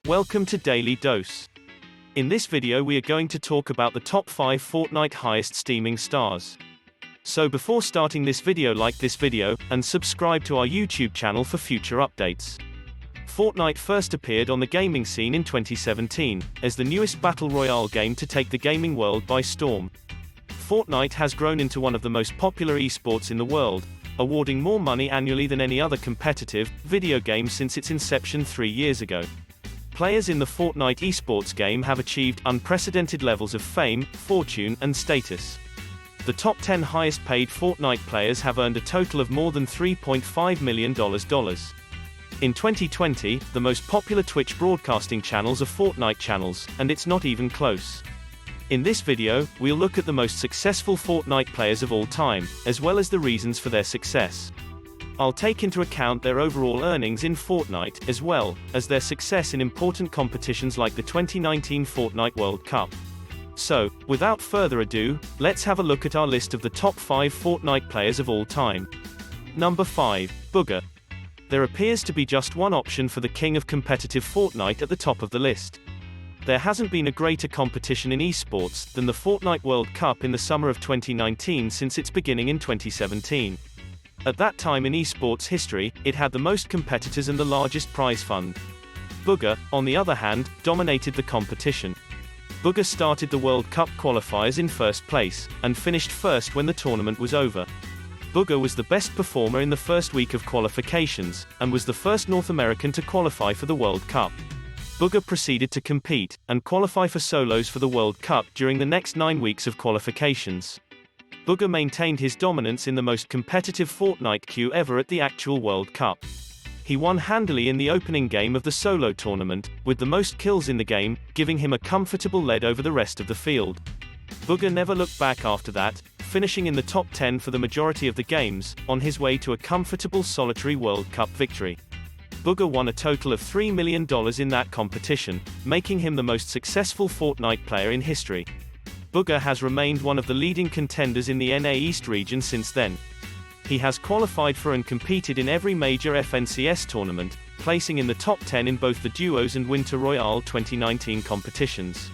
Welcome to Daily Dose. In this video we are going to talk about the top 5 Fortnite highest steaming stars. So before starting this video, like this video, and subscribe to our YouTube channel for future updates. Fortnite first appeared on the gaming scene in 2017, as the newest Battle Royale game to take the gaming world by storm. Fortnite has grown into one of the most popular esports in the world, awarding more money annually than any other competitive video game since its inception 3 years ago. Players in the Fortnite esports game have achieved unprecedented levels of fame, fortune, and status. The top 10 highest paid Fortnite players have earned a total of more than $3.5 million. In 2020, the most popular Twitch broadcasting channels are Fortnite channels, and it's not even close. In this video, we'll look at the most successful Fortnite players of all time, as well as the reasons for their success. I'll take into account their overall earnings in Fortnite, as well as their success in important competitions like the 2019 Fortnite World Cup. So, without further ado, let's have a look at our list of the top 5 Fortnite players of all time. Number 5. Booger. There appears to be just one option for the king of competitive Fortnite at the top of the list. There hasn't been a greater competition in esports than the Fortnite World Cup in the summer of 2019 since its beginning in 2017. At that time in esports history, it had the most competitors and the largest prize fund. Booger, on the other hand, dominated the competition. Booger started the World Cup qualifiers in first place, and finished first when the tournament was over. Booger was the best performer in the first week of qualifications, and was the first North American to qualify for the World Cup. Booger proceeded to compete, and qualify for solos for the World Cup during the next 9 weeks of qualifications. Booger maintained his dominance in the most competitive Fortnite queue ever at the actual World Cup. He won handily in the opening game of the solo tournament, with the most kills in the game, giving him a comfortable lead over the rest of the field. Booger never looked back after that, finishing in the top 10 for the majority of the games, on his way to a comfortable solitary World Cup victory. Booger won a total of $3 million in that competition, making him the most successful Fortnite player in history. Booger has remained one of the leading contenders in the NA East region since then. He has qualified for and competed in every major FNCS tournament, placing in the top 10 in both the Duos and Winter Royale 2019 competitions.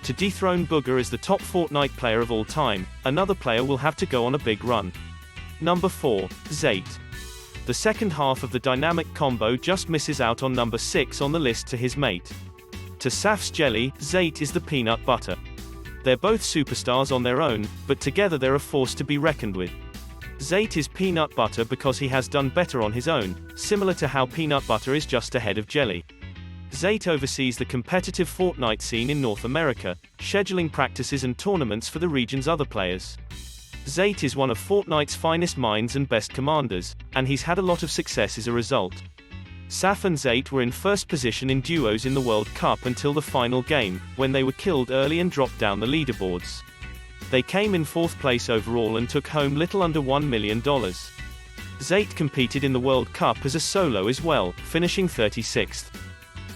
To dethrone Booger as the top Fortnite player of all time, another player will have to go on a big run. Number 4. Zait. The second half of the dynamic combo just misses out on number 6 on the list to his mate. To Saf's jelly, Zait is the peanut butter. They're both superstars on their own, but together they're a force to be reckoned with. Zait is peanut butter because he has done better on his own, similar to how peanut butter is just ahead of jelly. Zait oversees the competitive Fortnite scene in North America, scheduling practices and tournaments for the region's other players. Zait is one of Fortnite's finest minds and best commanders, and he's had a lot of success as a result. Saf and Zait were in first position in duos in the World Cup until the final game, when they were killed early and dropped down the leaderboards. They came in 4th place overall and took home little under $1 million. Zait competed in the World Cup as a solo as well, finishing 36th.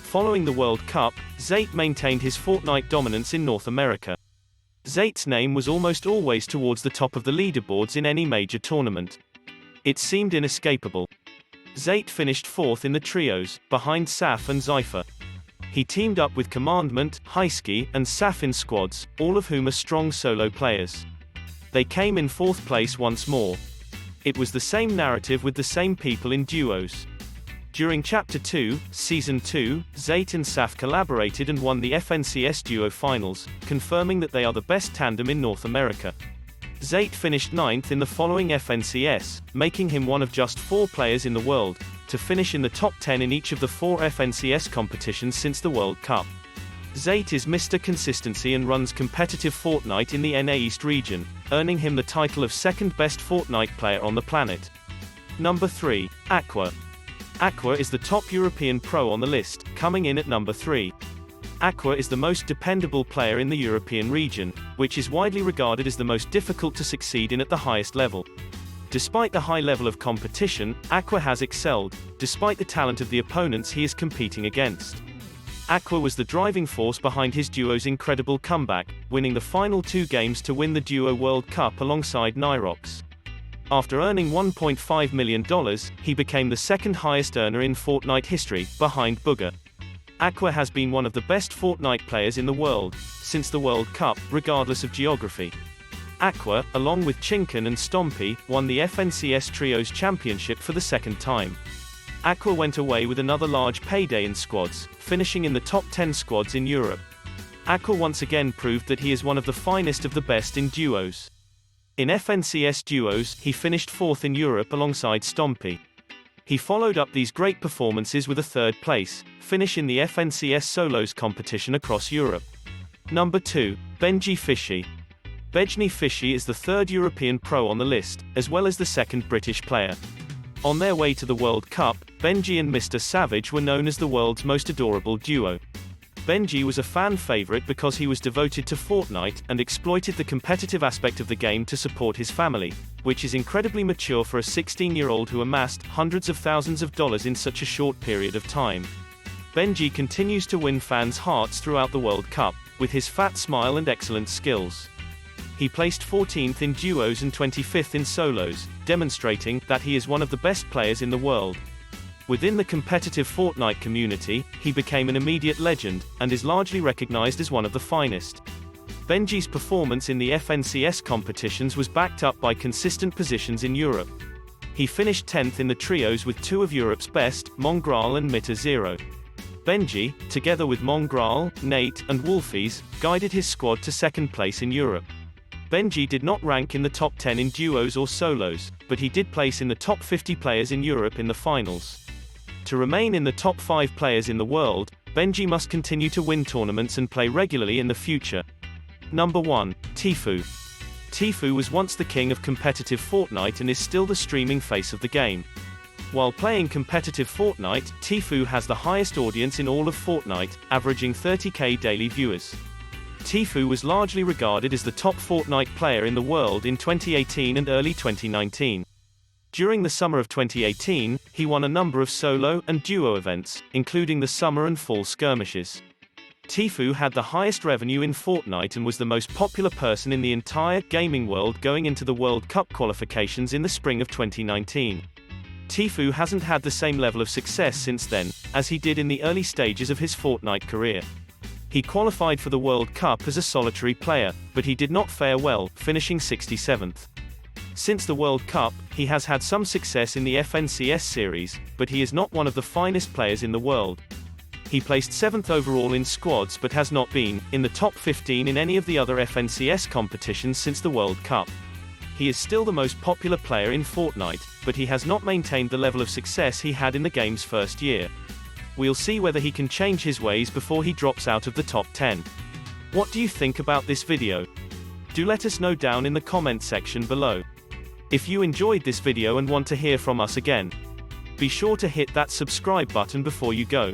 Following the World Cup, Zait maintained his Fortnite dominance in North America. Zait's name was almost always towards the top of the leaderboards in any major tournament. It seemed inescapable. Zait finished 4th in the trios, behind Saf and Zypher. He teamed up with Commandment, Highski, and Saf in squads, all of whom are strong solo players. They came in 4th place once more. It was the same narrative with the same people in duos. During Chapter 2, Season 2, Zait and Saf collaborated and won the FNCS Duo Finals, confirming that they are the best tandem in North America. Zait finished 9th in the following FNCS, making him one of just 4 players in the world to finish in the top 10 in each of the 4 FNCS competitions since the World Cup. Zait is Mr. Consistency and runs competitive Fortnite in the NA East region, earning him the title of second best Fortnite player on the planet. Number 3. Aqua. Aqua is the top European pro on the list, coming in at number 3. Aqua is the most dependable player in the European region, which is widely regarded as the most difficult to succeed in at the highest level. Despite the high level of competition, Aqua has excelled, despite the talent of the opponents he is competing against. Aqua was the driving force behind his duo's incredible comeback, winning the final 2 games to win the Duo World Cup alongside Nyrox. After earning $1.5 million, he became the second highest earner in Fortnite history, behind Booger. Aqua has been one of the best Fortnite players in the world, since the World Cup, regardless of geography. Aqua, along with Chinken and Stompy, won the FNCS Trios Championship for the second time. Aqua went away with another large payday in squads, finishing in the top 10 squads in Europe. Aqua once again proved that he is one of the finest of the best in duos. In FNCS duos, he finished 4th in Europe alongside Stompy. He followed up these great performances with a 3rd place finish in the FNCS solos competition across Europe. Number 2. Benji Fishy. Benji Fishy is the 3rd European pro on the list, as well as the 2nd British player. On their way to the World Cup, Benji and Mr. Savage were known as the world's most adorable duo. Benji was a fan favorite because he was devoted to Fortnite and exploited the competitive aspect of the game to support his family, which is incredibly mature for a 16-year-old who amassed hundreds of thousands of dollars in such a short period of time. Benji continues to win fans' hearts throughout the World Cup, with his fat smile and excellent skills. He placed 14th in duos and 25th in solos, demonstrating that he is one of the best players in the world. Within the competitive Fortnite community, he became an immediate legend, and is largely recognized as one of the finest. Benji's performance in the FNCS competitions was backed up by consistent positions in Europe. He finished 10th in the trios with 2 of Europe's best, Mongraal and Mita Zero. Benji, together with Mongraal, Nate, and Wolfies, guided his squad to 2nd place in Europe. Benji did not rank in the top 10 in duos or solos, but he did place in the top 50 players in Europe in the finals. To remain in the top 5 players in the world, Benji must continue to win tournaments and play regularly in the future. Number 1. Tifu. Tifu was once the king of competitive Fortnite and is still the streaming face of the game. While playing competitive Fortnite, Tifu has the highest audience in all of Fortnite, averaging 30k daily viewers. Tifu was largely regarded as the top Fortnite player in the world in 2018 and early 2019. During the summer of 2018, he won a number of solo and duo events, including the summer and fall skirmishes. Tifu had the highest revenue in Fortnite and was the most popular person in the entire gaming world going into the World Cup qualifications in the spring of 2019. Tifu hasn't had the same level of success since then, as he did in the early stages of his Fortnite career. He qualified for the World Cup as a solitary player, but he did not fare well, finishing 67th. Since the World Cup, he has had some success in the FNCS series, but he is not one of the finest players in the world. He placed 7th overall in squads but has not been in the top 15 in any of the other FNCS competitions since the World Cup. He is still the most popular player in Fortnite, but he has not maintained the level of success he had in the game's first year. We'll see whether he can change his ways before he drops out of the top 10. What do you think about this video? Do let us know down in the comment section below. If you enjoyed this video and want to hear from us again, be sure to hit that subscribe button before you go.